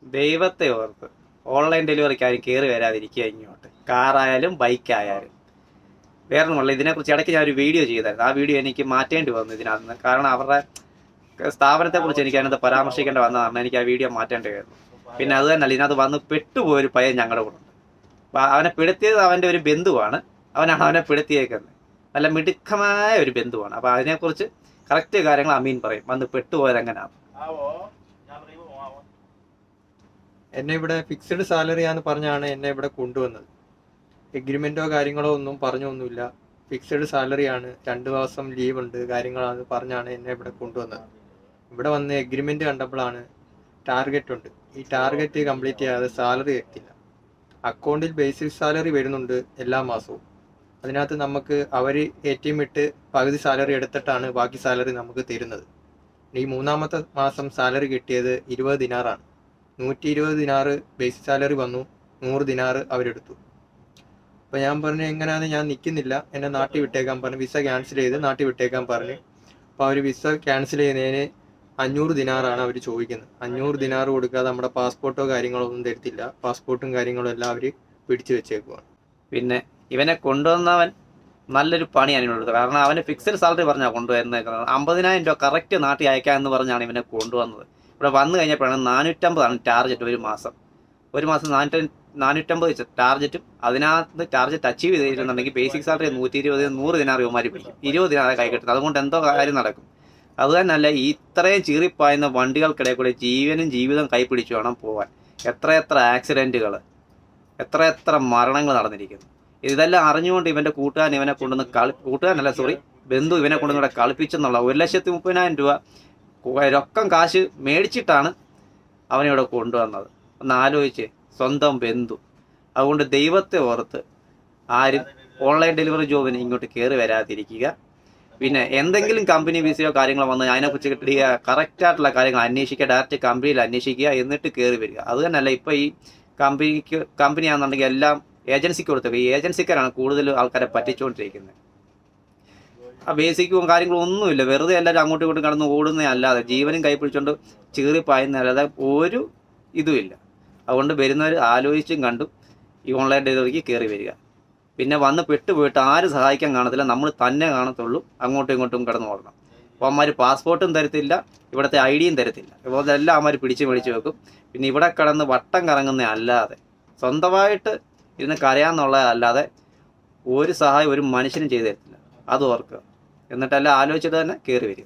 ദൈവത്തെ ഓർത്ത് ഓൺലൈൻ ഡെലിവറിക്കാരും കയറി വരാതിരിക്കുക ഇങ്ങോട്ട്. കാറായാലും ബൈക്കായാലും. വേറൊന്നുമല്ല, ഇതിനെക്കുറിച്ച് ഇടയ്ക്ക് ഞാൻ ഒരു വീഡിയോ ചെയ്തായിരുന്നു. ആ വീഡിയോ എനിക്ക് മാറ്റേണ്ടി വന്നു ഇതിനകത്ത്. കാരണം അവരുടെ സ്ഥാപനത്തെക്കുറിച്ച് എനിക്ക് അതിനകത്ത് പരാമർശിക്കേണ്ടി വന്നതാണ്. എനിക്ക് ആ വീഡിയോ മാറ്റേണ്ടി വരുന്നു. പിന്നെ അത് തന്നെയല്ല, ഇതിനകത്ത് വന്ന് പെട്ടുപോയൊരു പയ്യൻ ഞങ്ങളുടെ കൂടെ ഉണ്ട്. അപ്പം അവനെ പെടുത്തിയത് അവൻ്റെ ഒരു ബന്ധുവാണ്. അവനാണ് അവനെ പെടുത്തിയേക്കുന്നത്. നല്ല മിടുക്കമായ ഒരു ബന്ധുവാണ്. അപ്പം അതിനെക്കുറിച്ച് കറക്റ്റ് കാര്യങ്ങൾ അമീൻ പറയും. വന്ന് പെട്ടുപോയത് എങ്ങനെയാണ്. എന്നെ ഇവിടെ ഫിക്സഡ് സാലറിയാന്ന് പറഞ്ഞാണ് എന്നെ ഇവിടെ കൊണ്ടുവന്നത്. എഗ്രിമെന്റോ കാര്യങ്ങളോ ഒന്നും പറഞ്ഞൊന്നുമില്ല. ഫിക്സഡ് സാലറിയാണ്, 2 ദിവസം ലീവ് ഉണ്ട്, കാര്യങ്ങളാണ് പറഞ്ഞാണ് എന്നെ ഇവിടെ കൊണ്ടുവന്നത്. ഇവിടെ വന്ന് എഗ്രിമെന്റ് കണ്ടപ്പോഴാണ് ടാർഗറ്റ് ഉണ്ട്. ഈ ടാർഗറ്റ് കംപ്ലീറ്റ് ചെയ്യാതെ സാലറി എത്തില്ല. അക്കൗണ്ടിൽ ബേസിക് സാലറി വരുന്നുണ്ട് എല്ലാ മാസവും. അതിനകത്ത് നമുക്ക് അവർ ATM ഇട്ട് പകുതി സാലറി എടുത്തിട്ടാണ് ബാക്കി സാലറി നമുക്ക് തരുന്നത്. ഈ 3-ാമത്തെ മാസം സാലറി കിട്ടിയത് 20 ദിനാറാണ്. 120 ദിനാറ് ബേസിക് സാലറി വന്നു, 100 ദിനാറ് അവരെടുത്തു. അപ്പോൾ ഞാൻ പറഞ്ഞു എങ്ങനെയാണെന്ന് ഞാൻ നിൽക്കുന്നില്ല, എന്നെ നാട്ടിൽ വിട്ടേക്കാൻ പറഞ്ഞു. വിസ ക്യാൻസൽ ചെയ്ത് നാട്ടിൽ വിട്ടേക്കാൻ പറഞ്ഞു. അപ്പോൾ അവർ വിസ ക്യാൻസൽ ചെയ്യുന്നതിന് 500 ദിനാറാണ് അവർ ചോദിക്കുന്നത്. 500 ദിനാറ് കൊടുക്കാതെ നമ്മുടെ പാസ്പോർട്ടോ കാര്യങ്ങളോ ഒന്നും തരത്തില്ല. പാസ്പോർട്ടും കാര്യങ്ങളും എല്ലാം അവർ പിടിച്ചു വെച്ചേക്കുവാണ്. പിന്നെ ഇവനെ കൊണ്ടുവന്നവൻ നല്ലൊരു പണിയാണ് ഇവനോട്. കാരണം അവന് ഫിക്സഡ് സാലറി പറഞ്ഞാൽ കൊണ്ടുവരുന്നത്. 50,000 രൂപ കറക്റ്റ് നാട്ടിൽ അയക്കാമെന്ന് പറഞ്ഞാണ് ഇവനെ കൊണ്ടുവന്നത്. ഇവിടെ വന്നു കഴിഞ്ഞപ്പോഴാണ് 450 ടാർഗറ്റ് ഒരു മാസം. 450 ടാർഗറ്റും അതിനകത്ത് ടാർഗറ്റ് അച്ചീവ് ചെയ്തിരുന്നുണ്ടെങ്കിൽ ബേസിക് സാലറി 120, 100 ദിനാർ ഇവന്മാർ പിടിക്കും. 20 ദിനാറ് കൈ കിട്ടുന്നത്. അതുകൊണ്ട് എന്തോ കാര്യം നടക്കും. അതുതന്നെയല്ല, ഇത്രയും ചീറിപ്പായുന്ന വണ്ടികൾക്കിടയിൽ കൂടെ ജീവനും ജീവിതം കൈപ്പിടിച്ചു വേണം പോകാൻ. എത്രയെത്ര ആക്സിഡൻറ്റുകൾ, എത്രയെത്ര മരണങ്ങൾ നടന്നിരിക്കുന്നു. ഇതെല്ലാം അറിഞ്ഞുകൊണ്ട് ഇവൻ്റെ കൂട്ടുകാരൻ ഇവനെ കൊണ്ടുവന്ന് ബന്ധു ഇവനെ കൊണ്ടുവന്ന് ഇവിടെ കളിപ്പിച്ചെന്നുള്ള 1,30,000 രൂപ രൊക്കം കാശ് മേടിച്ചിട്ടാണ് അവനിവിടെ കൊണ്ടുവന്നത്. ഒന്ന് ആലോചിച്ച്, സ്വന്തം ബന്ധു. അതുകൊണ്ട് ദൈവത്തെ ഓർത്ത് ആരും ഓൺലൈൻ ഡെലിവറി ജോബിന് ഇങ്ങോട്ട് കയറി വരാതിരിക്കുക. പിന്നെ എന്തെങ്കിലും കമ്പനി വിസയോ കാര്യങ്ങളോ വന്ന് അതിനെക്കുറിച്ച് കിട്ടിയ കറക്റ്റായിട്ടുള്ള കാര്യങ്ങൾ അന്വേഷിക്കുക. ഡയറക്റ്റ് കമ്പനിയിൽ അന്വേഷിക്കുക, എന്നിട്ട് കയറി വരിക. അത് തന്നെയല്ല, ഇപ്പോൾ ഈ കമ്പനിയാണെന്നുണ്ടെങ്കിൽ എല്ലാം ഏജൻസിക്ക് കൊടുത്തത്. ഈ ഏജൻസിക്കാരാണ് കൂടുതൽ ആൾക്കാരെ പറ്റിച്ചുകൊണ്ടിരിക്കുന്നത്. ആ ബേസിക്കും കാര്യങ്ങളും ഒന്നുമില്ല. വെറുതെ എല്ലാവരും അങ്ങോട്ടും ഇങ്ങോട്ടും കടന്ന് ഓടുന്നേ അല്ലാതെ, ജീവനും കൈപ്പിടിച്ചുകൊണ്ട് ചീറിപ്പായുന്നതല്ലാതെ ഒരു ഇതുമില്ല. അതുകൊണ്ട് വരുന്നവർ ആലോചിച്ചും കണ്ടും ഈ ഓൺലൈൻ ഡെലിവറിക്ക് കയറി വരിക. പിന്നെ വന്ന് പെട്ടുപോയിട്ട് ആരും സഹായിക്കാൻ കാണത്തില്ല, നമ്മൾ തന്നെ കാണത്തുള്ളൂ. അങ്ങോട്ടും ഇങ്ങോട്ടും കിടന്ന് ഓടണം. അപ്പോൾ അവന്മാർ പാസ്പോർട്ടും തരത്തില്ല, ഇവിടുത്തെ ഐഡിയും തരത്തില്ല. ഇപ്പോൾ എല്ലാം അവന്മാർ പിടിച്ച് വെക്കും. പിന്നെ ഇവിടെ കിടന്ന് വട്ടം കറങ്ങുന്ന അല്ലാതെ, സ്വന്തമായിട്ട് ഇരുന്ന് കരയാന്നുള്ളതല്ലാതെ ഒരു സഹായം ഒരു മനുഷ്യനും ചെയ്തു തരത്തില്ല. അത് ഓർക്കുക. എന്നിട്ടെല്ലാം ആലോചിച്ചിട്ട് തന്നെ കയറി വരിക.